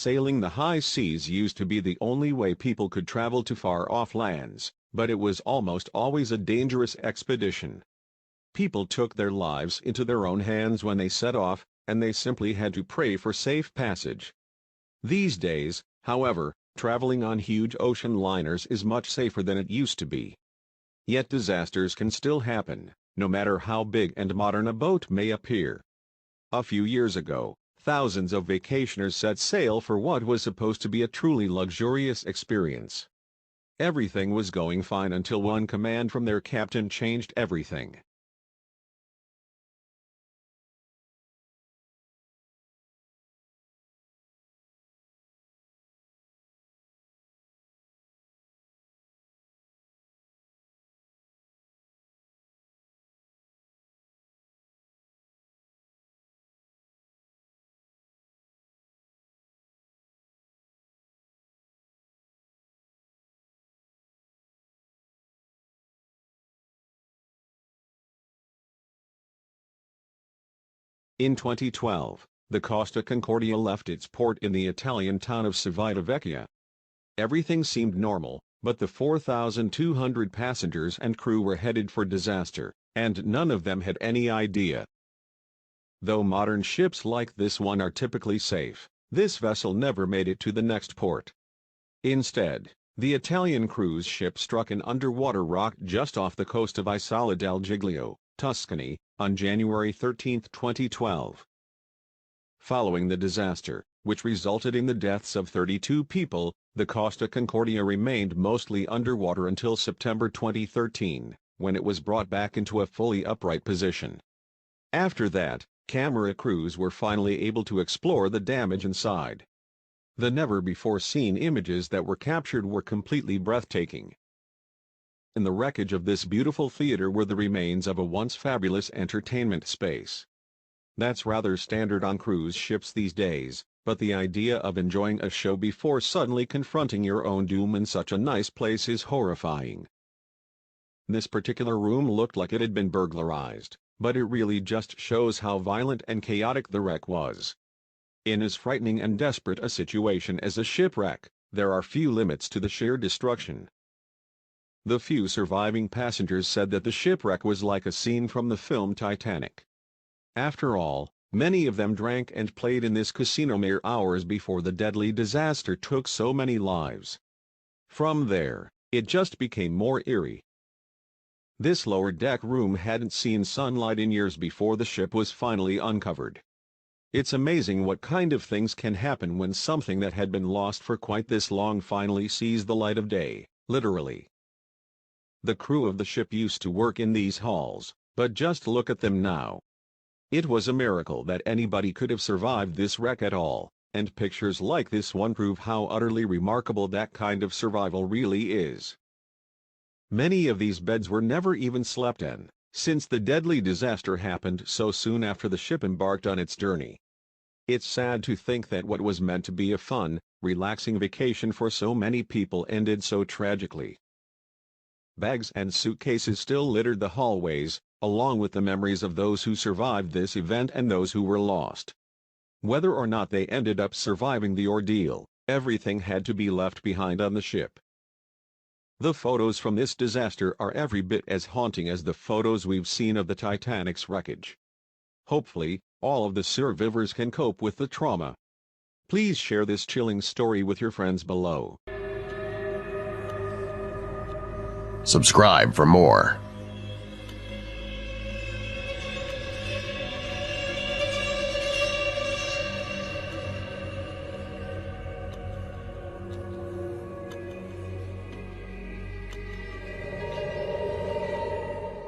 Sailing the high seas used to be the only way people could travel to far-off lands, but it was almost always a dangerous expedition. People took their lives into their own hands when they set off, and they simply had to pray for safe passage. These days, however, traveling on huge ocean liners is much safer than it used to be. Yet disasters can still happen, no matter how big and modern a boat may appear. A few years ago, thousands of vacationers set sail for what was supposed to be a truly luxurious experience. Everything was going fine until one command from their captain changed everything. In 2012, the Costa Concordia left its port in the Italian town of Civitavecchia. Everything seemed normal, but the 4,200 passengers and crew were headed for disaster, and none of them had any idea. Though modern ships like this one are typically safe, this vessel never made it to the next port. Instead, the Italian cruise ship struck an underwater rock just off the coast of Isola del Giglio, Tuscany, on January 13, 2012. Following the disaster, which resulted in the deaths of 32 people, the Costa Concordia remained mostly underwater until September 2013, when it was brought back into a fully upright position. After that, camera crews were finally able to explore the damage inside. The never-before-seen images that were captured were completely breathtaking. In the wreckage of this beautiful theater were the remains of a once fabulous entertainment space. That's rather standard on cruise ships these days, but the idea of enjoying a show before suddenly confronting your own doom in such a nice place is horrifying. This particular room looked like it had been burglarized, but it really just shows how violent and chaotic the wreck was. In as frightening and desperate a situation as a shipwreck, there are few limits to the sheer destruction. The few surviving passengers said that the shipwreck was like a scene from the film Titanic. After all, many of them drank and played in this casino mere hours before the deadly disaster took so many lives. From there, it just became more eerie. This lower deck room hadn't seen sunlight in years before the ship was finally uncovered. It's amazing what kind of things can happen when something that had been lost for quite this long finally sees the light of day, literally. The crew of the ship used to work in these halls, but just look at them now. It was a miracle that anybody could have survived this wreck at all, and pictures like this one prove how utterly remarkable that kind of survival really is. Many of these beds were never even slept in, since the deadly disaster happened so soon after the ship embarked on its journey. It's sad to think that what was meant to be a fun, relaxing vacation for so many people ended so tragically. Bags and suitcases still littered the hallways, along with the memories of those who survived this event and those who were lost. Whether or not they ended up surviving the ordeal, everything had to be left behind on the ship. The photos from this disaster are every bit as haunting as the photos we've seen of the Titanic's wreckage. Hopefully, all of the survivors can cope with the trauma. Please share this chilling story with your friends below. Subscribe for more.